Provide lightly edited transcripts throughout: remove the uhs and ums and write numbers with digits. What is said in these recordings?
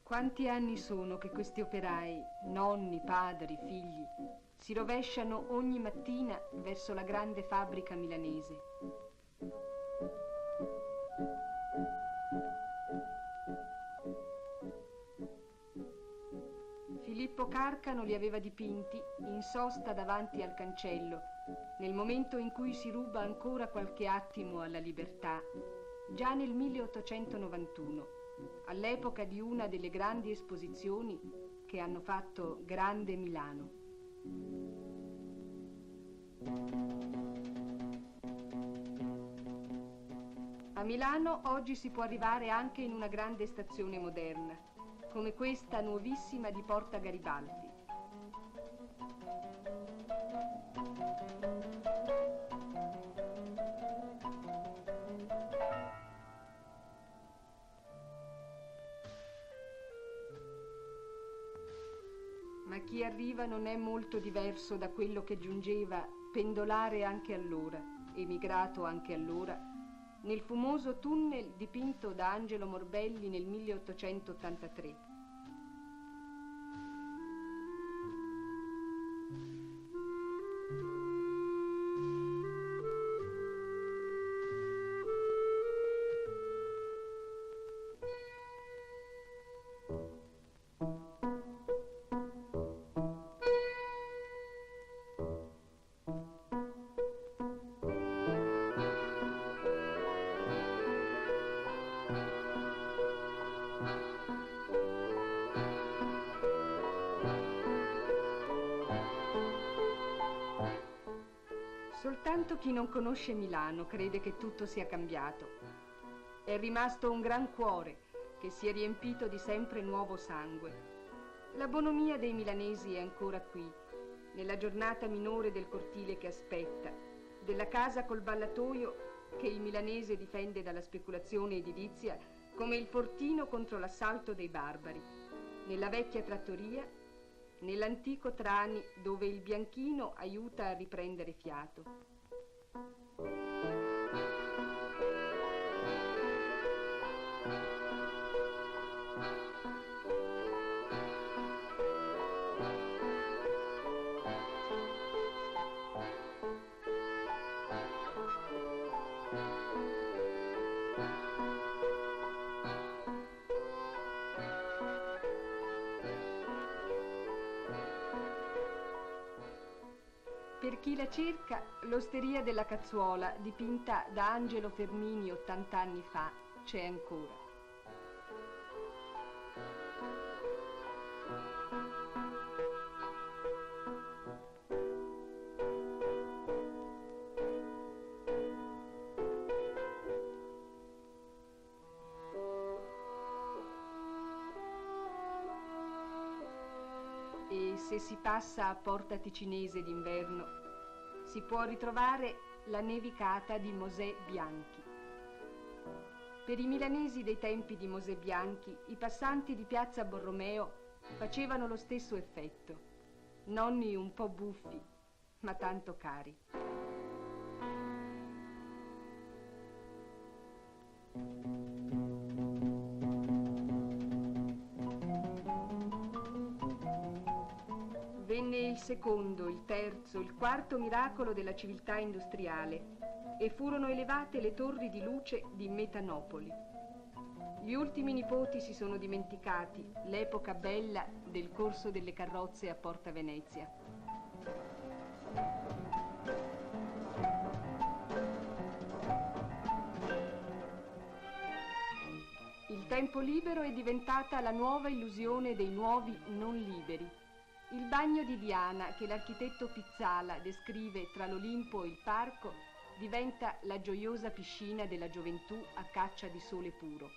Quanti anni sono che questi operai, nonni, padri, figli, si rovesciano ogni mattina verso la grande fabbrica milanese. Filippo Carcano li aveva dipinti in sosta davanti al cancello, nel momento in cui si ruba ancora qualche attimo alla libertà, già nel 1891, all'epoca di una delle grandi esposizioni che hanno fatto grande Milano. A Milano oggi si può arrivare anche in una grande stazione moderna, come questa nuovissima di Porta Garibaldi. Ma chi arriva non è molto diverso da quello che giungeva, pendolare anche allora, emigrato anche allora, nel fumoso tunnel dipinto da Angelo Morbelli nel 1883. Soltanto chi non conosce Milano crede che tutto sia cambiato. È rimasto un gran cuore che si è riempito di sempre nuovo sangue. La bonomia dei milanesi è ancora qui, nella giornata minore del cortile che aspetta, della casa col ballatoio che il milanese difende dalla speculazione edilizia come il fortino contro l'assalto dei barbari, nella vecchia trattoria, nell'antico Trani dove il bianchino aiuta a riprendere fiato. Per chi la cerca, l'osteria della Cazzuola, dipinta da Angelo Fermini 80 anni fa, c'è ancora. E se si passa a Porta Ticinese d'inverno, si può ritrovare la nevicata di Mosè Bianchi. Per i milanesi dei tempi di Mosè Bianchi, i passanti di piazza Borromeo facevano lo stesso effetto. Nonni un po' buffi, ma tanto cari. Venne il secondo, il terzo, il quarto miracolo della civiltà industriale e furono elevate le torri di luce di Metanopoli. Gli ultimi nipoti si sono dimenticati l'epoca bella del corso delle carrozze a Porta Venezia. Il tempo libero è diventata la nuova illusione dei nuovi non liberi. Il bagno di Diana, che l'architetto Pizzala descrive tra l'Olimpo e il parco, diventa la gioiosa piscina della gioventù a caccia di sole puro.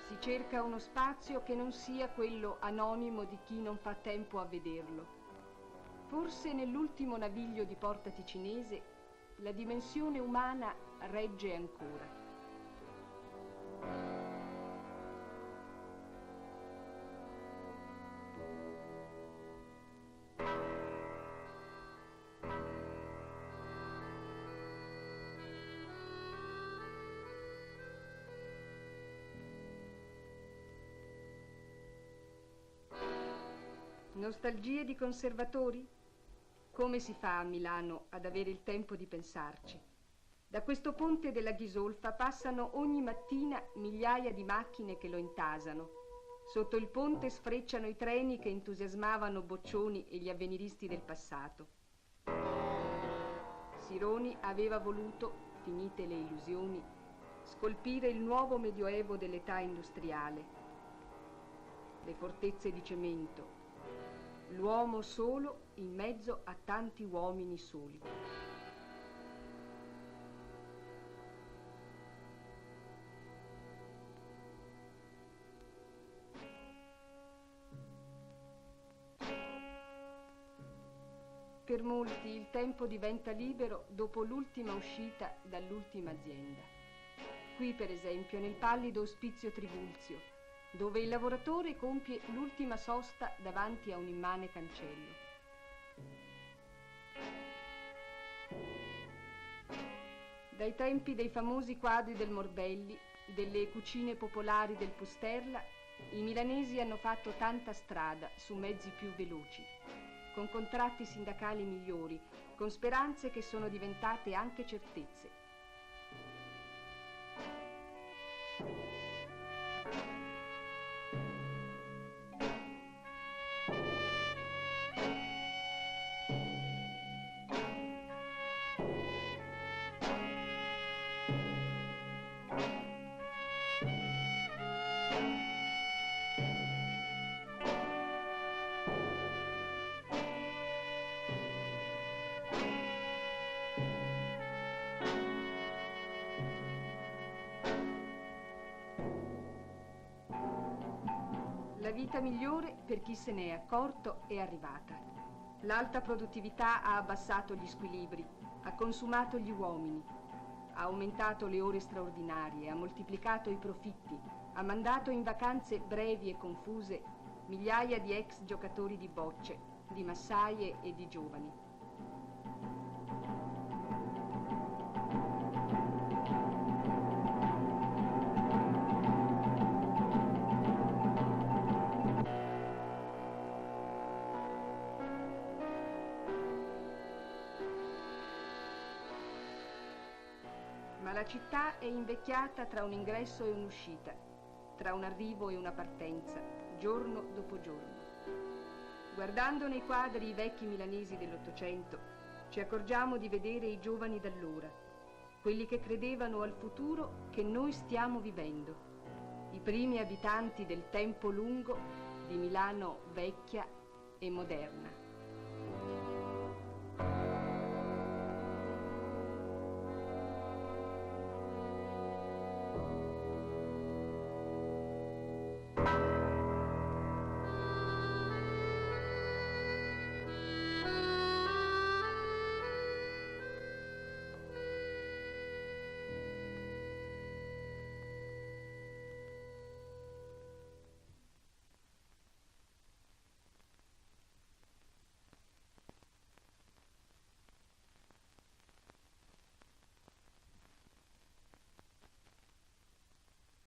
Si cerca uno spazio che non sia quello anonimo di chi non fa tempo a vederlo. Forse nell'ultimo naviglio di Porta Ticinese la dimensione umana regge ancora. Nostalgie di conservatori? Come si fa a Milano ad avere il tempo di pensarci? Da questo ponte della Ghisolfa passano ogni mattina migliaia di macchine che lo intasano. Sotto il ponte sfrecciano i treni che entusiasmavano Boccioni e gli avveniristi del passato. Sironi aveva voluto, finite le illusioni, scolpire il nuovo medioevo dell'età industriale. Le fortezze di cemento, l'uomo solo in mezzo a tanti uomini soli. Per molti il tempo diventa libero dopo l'ultima uscita dall'ultima azienda. Qui, per esempio, nel pallido ospizio Tribulzio, dove il lavoratore compie l'ultima sosta davanti a un immane cancello. Dai tempi dei famosi quadri del Morbelli, delle cucine popolari del Pusterla, i milanesi hanno fatto tanta strada su mezzi più veloci, con contratti sindacali migliori, con speranze che sono diventate anche certezze. La vita migliore per chi se n'è accorto è arrivata. L'alta produttività ha abbassato gli squilibri, ha consumato gli uomini, ha aumentato le ore straordinarie, ha moltiplicato i profitti, ha mandato in vacanze brevi e confuse migliaia di ex giocatori di bocce, di massaie e di giovani. Ma la città è invecchiata tra un ingresso e un'uscita, tra un arrivo e una partenza, giorno dopo giorno. Guardando nei quadri i vecchi milanesi dell'Ottocento, ci accorgiamo di vedere i giovani d'allora, quelli che credevano al futuro che noi stiamo vivendo, i primi abitanti del tempo lungo di Milano vecchia e moderna.